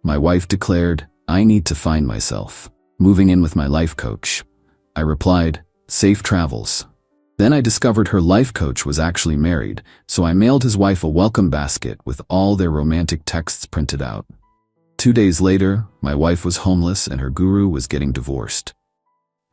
My wife declared, "I need to find myself. Moving in with my life coach." I replied, "Safe travels." Then I discovered her life coach was actually married, so I mailed his wife a welcome basket with all their romantic texts printed out. 2 days later, my wife was homeless and her guru was getting divorced.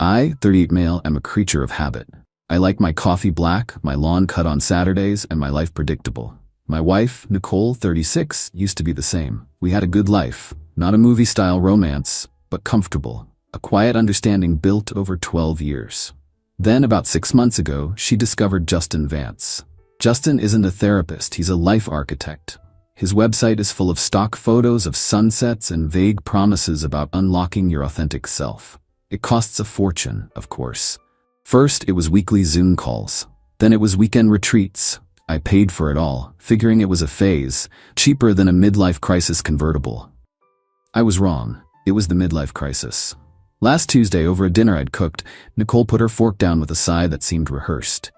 I, 38 male, am a creature of habit. I like my coffee black, my lawn cut on Saturdays, and my life predictable. My wife, Nicole, 36, used to be the same. We had a good life, not a movie-style romance, but comfortable. A quiet understanding built over 12 years. Then, about 6 months ago, she discovered Justin Vance. Justin isn't a therapist, he's a life architect. His website is full of stock photos of sunsets and vague promises about unlocking your authentic self. It costs a fortune, of course. First, it was weekly Zoom calls. Then it was weekend retreats. I paid for it all, figuring it was a phase, cheaper than a midlife crisis convertible. I was wrong. It was the midlife crisis. Last Tuesday, over a dinner I'd cooked, Nicole put her fork down with a sigh that seemed rehearsed.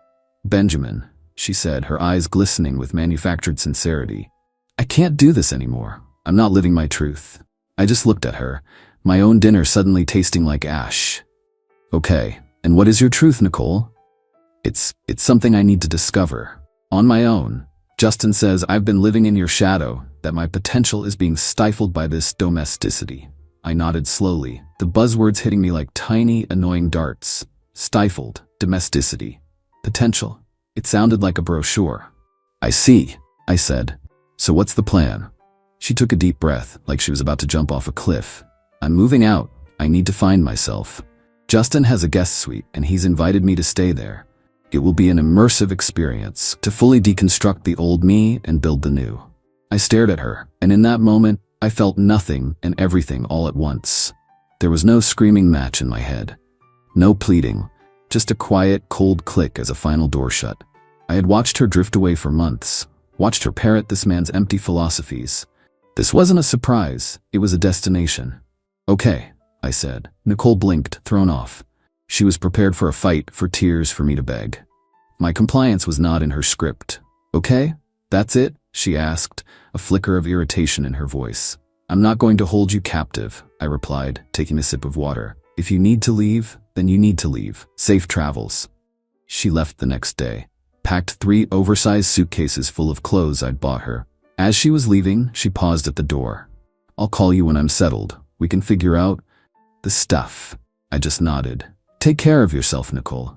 "Benjamin," she said, her eyes glistening with manufactured sincerity. "I can't do this anymore. I'm not living my truth." I just looked at her, my own dinner suddenly tasting like ash. "Okay, and what is your truth, Nicole?" It's something I need to discover. On my own." Justin says, "I've been living in your shadow, that my potential is being stifled by this domesticity." I nodded slowly, the buzzwords hitting me like tiny, annoying darts. Stifled, domesticity, potential. It sounded like a brochure. "I see," I said. "So what's the plan?" She took a deep breath, like she was about to jump off a cliff. "I'm moving out. I need to find myself. Justin has a guest suite, and he's invited me to stay there. It will be an immersive experience to fully deconstruct the old me and build the new." I stared at her, and in that moment, I felt nothing and everything all at once. There was no screaming match in my head. No pleading, just a quiet, cold click as a final door shut. I had watched her drift away for months, watched her parrot this man's empty philosophies. This wasn't a surprise, it was a destination. "Okay," I said. Nicole blinked, thrown off. She was prepared for a fight, for tears, for me to beg. My compliance was not in her script. "Okay? That's it?" she asked, a flicker of irritation in her voice. "I'm not going to hold you captive," I replied, taking a sip of water. "If you need to leave, then you need to leave. Safe travels." She left the next day, packed 3 oversized suitcases full of clothes I'd bought her. As she was leaving, she paused at the door. "I'll call you when I'm settled. We can figure out the stuff." I just nodded. "Take care of yourself, Nicole."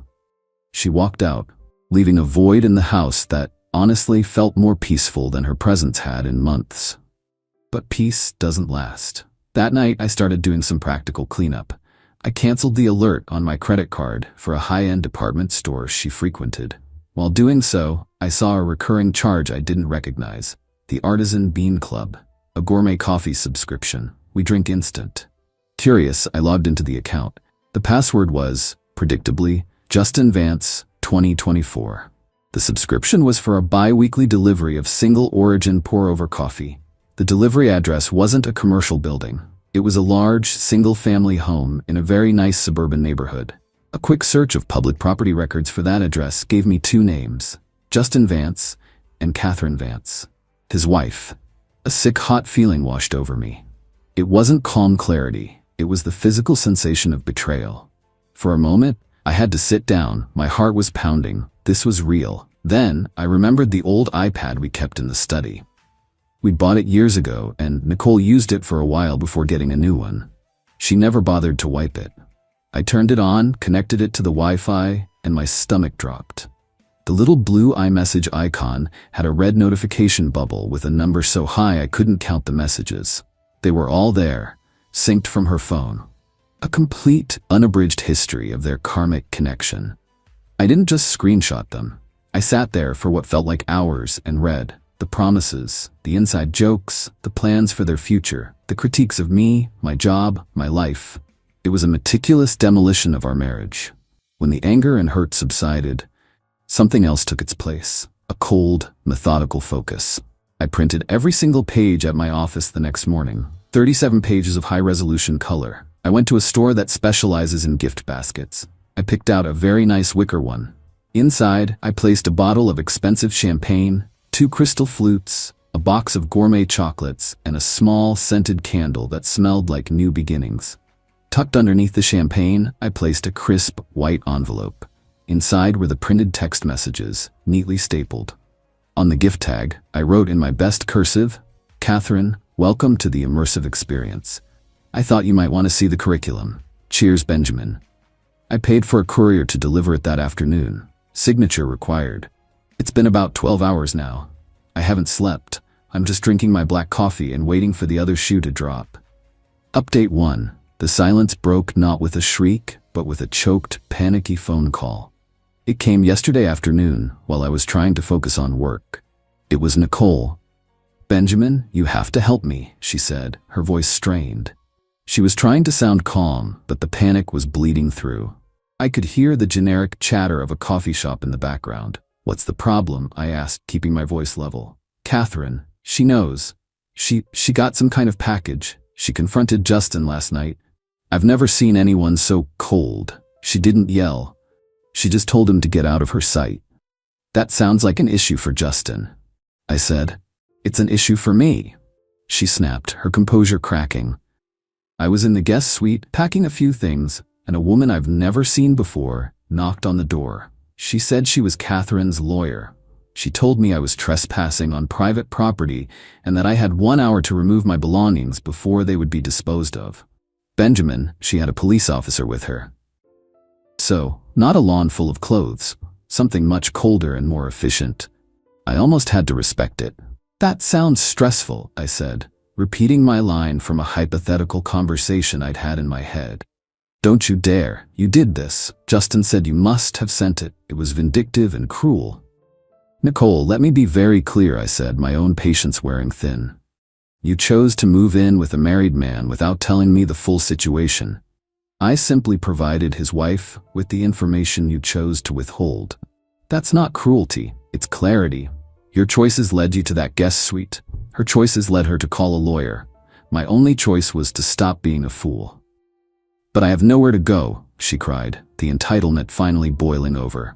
She walked out, leaving a void in the house that honestly felt more peaceful than her presence had in months. But peace doesn't last. That night, I started doing some practical cleanup. I canceled the alert on my credit card for a high-end department store she frequented. While doing so, I saw a recurring charge I didn't recognize. The Artisan Bean Club, a gourmet coffee subscription. We drink instant. Curious, I logged into the account. The password was, predictably, Justin Vance, 2024. The subscription was for a bi-weekly delivery of single-origin pour-over coffee. The delivery address wasn't a commercial building. It was a large, single-family home in a very nice suburban neighborhood. A quick search of public property records for that address gave me 2 names, Justin Vance and Catherine Vance, his wife. A sick, hot feeling washed over me. It wasn't calm clarity. It was the physical sensation of betrayal. For a moment, I had to sit down. My heart was pounding. This was real. Then, I remembered the old iPad we kept in the study. We'd bought it years ago, and Nicole used it for a while before getting a new one. She never bothered to wipe it. I turned it on, connected it to the Wi-Fi, and my stomach dropped. The little blue iMessage icon had a red notification bubble with a number so high I couldn't count the messages. They were all there, synced from her phone. A complete, unabridged history of their karmic connection. I didn't just screenshot them. I sat there for what felt like hours and read the promises, the inside jokes, the plans for their future, the critiques of me, my job, my life. It was a meticulous demolition of our marriage. When the anger and hurt subsided, something else took its place, a cold, methodical focus. I printed every single page at my office the next morning, 37 pages of high-resolution color. I went to a store that specializes in gift baskets. I picked out a very nice wicker one. Inside, I placed a bottle of expensive champagne, 2 crystal flutes, a box of gourmet chocolates, and a small, scented candle that smelled like new beginnings. Tucked underneath the champagne, I placed a crisp, white envelope. Inside were the printed text messages, neatly stapled. On the gift tag, I wrote in my best cursive, "Catherine, welcome to the immersive experience. I thought you might want to see the curriculum. Cheers, Benjamin." I paid for a courier to deliver it that afternoon. Signature required. It's been about 12 hours now. I haven't slept. I'm just drinking my black coffee and waiting for the other shoe to drop. Update 1. The silence broke not with a shriek, but with a choked, panicky phone call. It came yesterday afternoon while I was trying to focus on work. It was Nicole. "Benjamin, you have to help me," she said, her voice strained. She was trying to sound calm, but the panic was bleeding through. I could hear the generic chatter of a coffee shop in the background. "What's the problem?" I asked, keeping my voice level. "Catherine, she knows. She got some kind of package. She confronted Justin last night. I've never seen anyone so cold. She didn't yell. She just told him to get out of her sight." "That sounds like an issue for Justin," I said. "It's an issue for me," she snapped, her composure cracking. I was in the guest suite, packing a few things, and a woman I've never seen before knocked on the door. She said she was Catherine's lawyer. She told me I was trespassing on private property and that I had 1 hour to remove my belongings before they would be disposed of. Benjamin, she had a police officer with her. So, not a lawn full of clothes, something much colder and more efficient. I almost had to respect it. "That sounds stressful," I said, repeating my line from a hypothetical conversation I'd had in my head. "Don't you dare. You did this. Justin said you must have sent it. It was vindictive and cruel." "Nicole, let me be very clear," I said, my own patience wearing thin. "You chose to move in with a married man without telling me the full situation. I simply provided his wife with the information you chose to withhold. That's not cruelty, it's clarity. Your choices led you to that guest suite. Her choices led her to call a lawyer. My only choice was to stop being a fool." "But I have nowhere to go," she cried, the entitlement finally boiling over.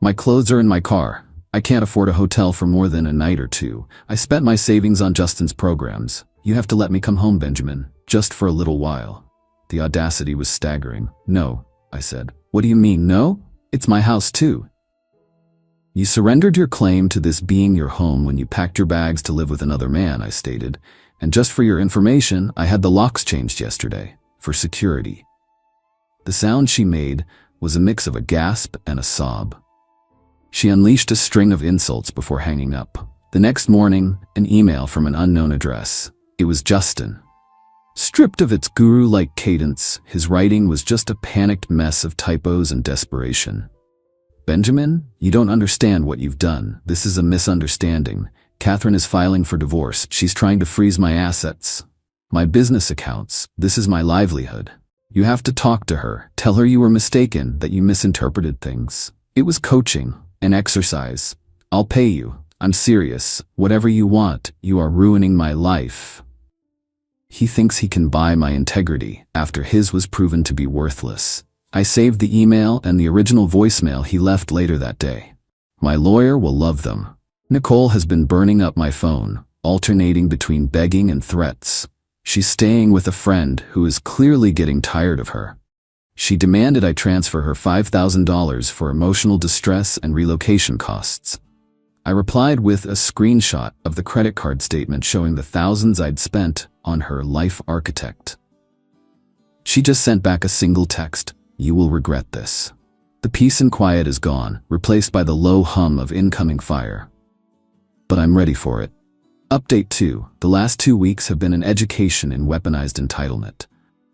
"My clothes are in my car. I can't afford a hotel for more than a night or two. I spent my savings on Justin's programs. You have to let me come home, Benjamin, just for a little while." The audacity was staggering. "No," I said. "What do you mean, no? It's my house too." "You surrendered your claim to this being your home when you packed your bags to live with another man," I stated. "And just for your information, I had the locks changed yesterday, for security." The sound she made was a mix of a gasp and a sob. She unleashed a string of insults before hanging up. The next morning, an email from an unknown address. It was Justin. Stripped of its guru-like cadence, his writing was just a panicked mess of typos and desperation. "Benjamin, you don't understand what you've done. This is a misunderstanding. Catherine is filing for divorce. She's trying to freeze my assets. My business accounts. This is my livelihood. You have to talk to her. Tell her you were mistaken, that you misinterpreted things. It was coaching, an exercise. I'll pay you. I'm serious. Whatever you want. You are ruining my life." He thinks he can buy my integrity after his was proven to be worthless. I saved the email and the original voicemail he left later that day. My lawyer will love them. Nicole has been burning up my phone, alternating between begging and threats. She's staying with a friend who is clearly getting tired of her. She demanded I transfer her $5,000 for emotional distress and relocation costs. I replied with a screenshot of the credit card statement showing the thousands I'd spent on her life architect. She just sent back a single text: "You will regret this." The peace and quiet is gone, replaced by the low hum of incoming fire. But I'm ready for it. Update 2. The last 2 weeks have been an education in weaponized entitlement.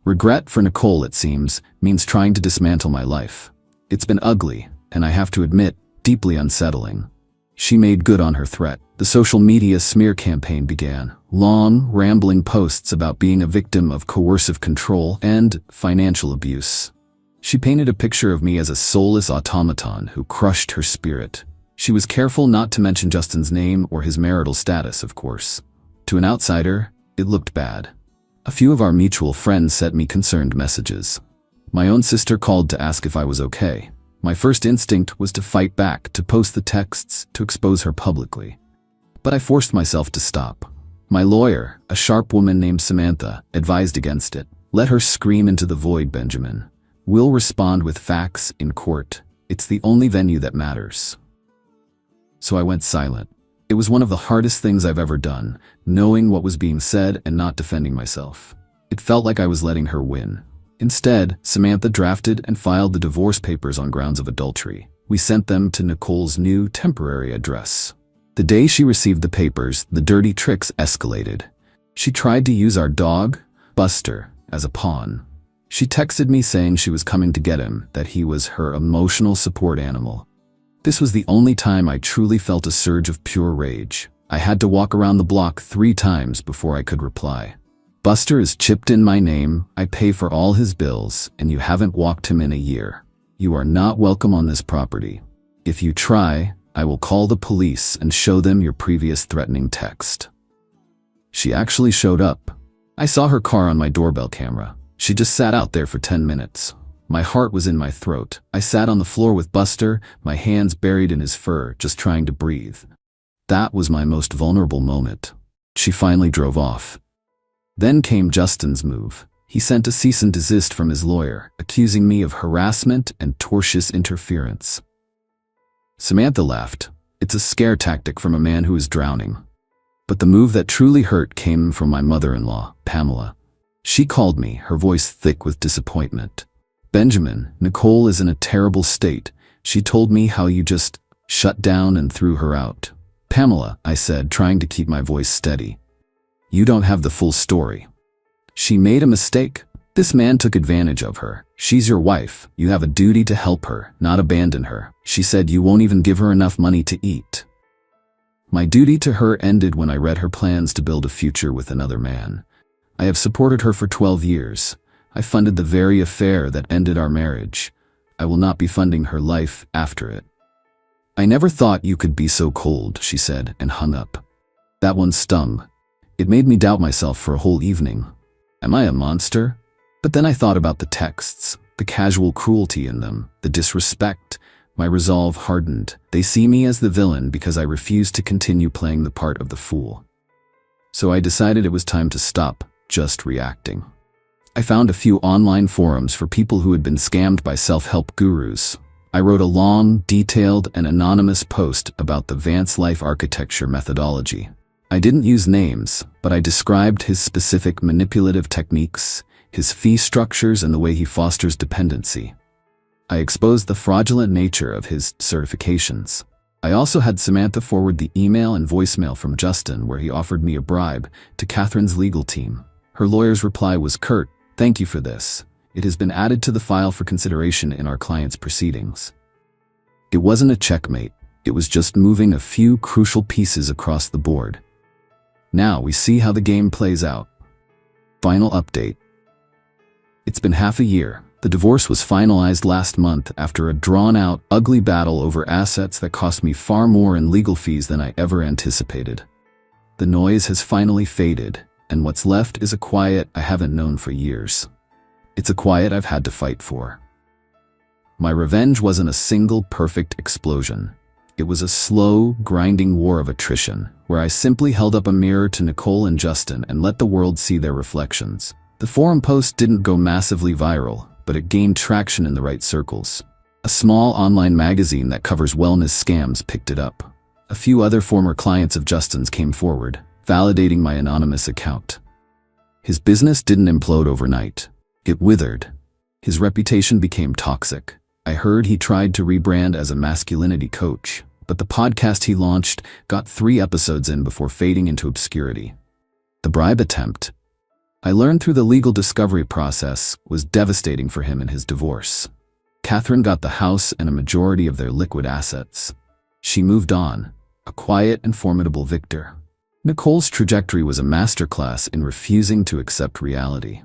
Regret for Nicole, it seems, means trying to dismantle my life. It's been ugly, and I have to admit, deeply unsettling. She made good on her threat. The social media smear campaign began. Long, rambling posts about being a victim of coercive control and financial abuse. She painted a picture of me as a soulless automaton who crushed her spirit. She was careful not to mention Justin's name or his marital status, of course. To an outsider, it looked bad. A few of our mutual friends sent me concerned messages. My own sister called to ask if I was okay. My first instinct was to fight back, to post the texts, to expose her publicly. but I forced myself to stop. My lawyer, a sharp woman named Samantha, advised against it. Let her scream into the void, Benjamin. We'll respond with facts in court. It's the only venue that matters. So I went silent. It was one of the hardest things I've ever done, knowing what was being said and not defending myself. It felt like I was letting her win. Instead, Samantha drafted and filed the divorce papers on grounds of adultery. We sent them to Nicole's new temporary address. The day she received the papers, the dirty tricks escalated. She tried to use our dog, Buster, as a pawn. She texted me saying she was coming to get him, that he was her emotional support animal. This was the only time I truly felt a surge of pure rage. I had to walk around the block 3 times before I could reply. Buster is chipped in my name, I pay for all his bills, and you haven't walked him in a year. You are not welcome on this property. If you try, I will call the police and show them your previous threatening text. She actually showed up. I saw her car on my doorbell camera. She just sat out there for 10 minutes. My heart was in my throat. I sat on the floor with Buster, my hands buried in his fur, just trying to breathe. That was my most vulnerable moment. She finally drove off. Then came Justin's move. He sent a cease and desist from his lawyer, accusing me of harassment and tortious interference. Samantha laughed. It's a scare tactic from a man who is drowning. But the move that truly hurt came from my mother-in-law, Pamela. She called me, her voice thick with disappointment. Benjamin, Nicole is in a terrible state. She told me how you just shut down and threw her out. Pamela, I said, trying to keep my voice steady. You don't have the full story. She made a mistake. This man took advantage of her. She's your wife. You have a duty to help her, not abandon her. She said you won't even give her enough money to eat. My duty to her ended when I read her plans to build a future with another man. I have supported her for 12 years. I funded the very affair that ended our marriage. I will not be funding her life after it. I never thought you could be so cold, she said, and hung up. That one stung. It made me doubt myself for a whole evening. Am I a monster? But then I thought about the texts, the casual cruelty in them, the disrespect. My resolve hardened. They see me as the villain because I refused to continue playing the part of the fool. So I decided it was time to stop just reacting. I found a few online forums for people who had been scammed by self-help gurus. I wrote a long, detailed, and anonymous post about the Vance Life Architecture methodology. I didn't use names, but I described his specific manipulative techniques, his fee structures, and the way he fosters dependency. I exposed the fraudulent nature of his certifications. I also had Samantha forward the email and voicemail from Justin where he offered me a bribe to Catherine's legal team. Her lawyer's reply was curt, "Thank you for this. It has been added to the file for consideration in our client's proceedings." It wasn't a checkmate. It was just moving a few crucial pieces across the board. Now we see how the game plays out. Final update. It's been half a year. The divorce was finalized last month after a drawn-out, ugly battle over assets that cost me far more in legal fees than I ever anticipated. The noise has finally faded, and what's left is a quiet I haven't known for years. It's a quiet I've had to fight for. My revenge wasn't a single perfect explosion. It was a slow, grinding war of attrition, where I simply held up a mirror to Nicole and Justin and let the world see their reflections. The forum post didn't go massively viral, but it gained traction in the right circles. A small online magazine that covers wellness scams picked it up. A few other former clients of Justin's came forward, validating my anonymous account. His business didn't implode overnight. It withered. His reputation became toxic. I heard he tried to rebrand as a masculinity coach, but the podcast he launched got 3 episodes in before fading into obscurity. The bribe attempt, I learned through the legal discovery process, was devastating for him in his divorce. Catherine got the house and a majority of their liquid assets. She moved on, a quiet and formidable victor. Nicole's trajectory was a masterclass in refusing to accept reality.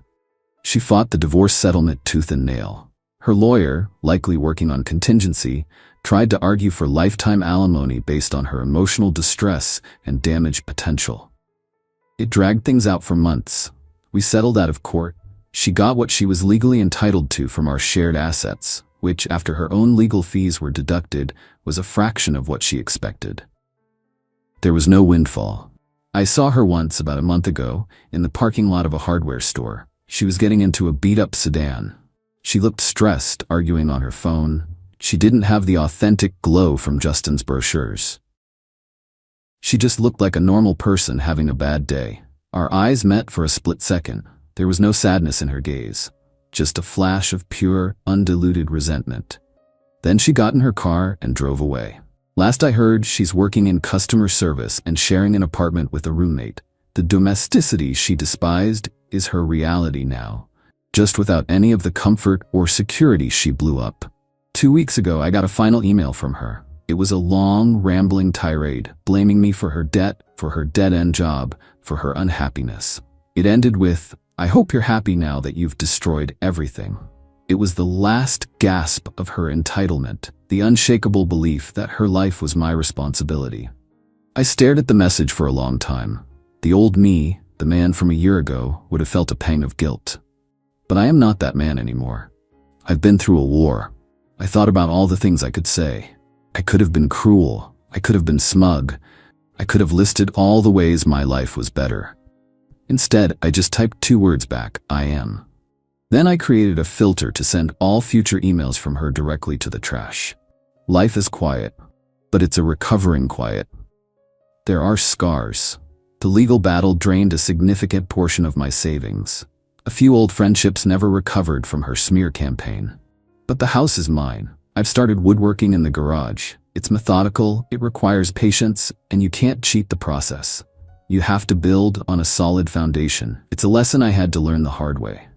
She fought the divorce settlement tooth and nail. Her lawyer, likely working on contingency, tried to argue for lifetime alimony based on her emotional distress and damage potential. It dragged things out for months. We settled out of court. She got what she was legally entitled to from our shared assets, which, after her own legal fees were deducted, was a fraction of what she expected. There was no windfall. I saw her once about a month ago in the parking lot of a hardware store. She was getting into a beat-up sedan. She looked stressed, arguing on her phone. She didn't have the authentic glow from Justin's brochures. She just looked like a normal person having a bad day. Our eyes met for a split second. There was no sadness in her gaze, just a flash of pure, undiluted resentment. Then she got in her car and drove away. Last I heard, she's working in customer service and sharing an apartment with a roommate. The domesticity she despised is her reality now, just without any of the comfort or security she blew up. 2 weeks ago, I got a final email from her. It was a long, rambling tirade, blaming me for her debt, for her dead-end job, for her unhappiness. It ended with, "I hope you're happy now that you've destroyed everything." It was the last gasp of her entitlement, the unshakable belief that her life was my responsibility. I stared at the message for a long time. The old me, the man from a year ago, would have felt a pang of guilt. But I am not that man anymore. I've been through a war. I thought about all the things I could say. I could have been cruel. I could have been smug. I could have listed all the ways my life was better. Instead, I just typed 2 words back, "I am." Then I created a filter to send all future emails from her directly to the trash. Life is quiet, but it's a recovering quiet. There are scars. The legal battle drained a significant portion of my savings. A few old friendships never recovered from her smear campaign. But the house is mine. I've started woodworking in the garage. It's methodical, it requires patience, and you can't cheat the process. You have to build on a solid foundation. It's a lesson I had to learn the hard way.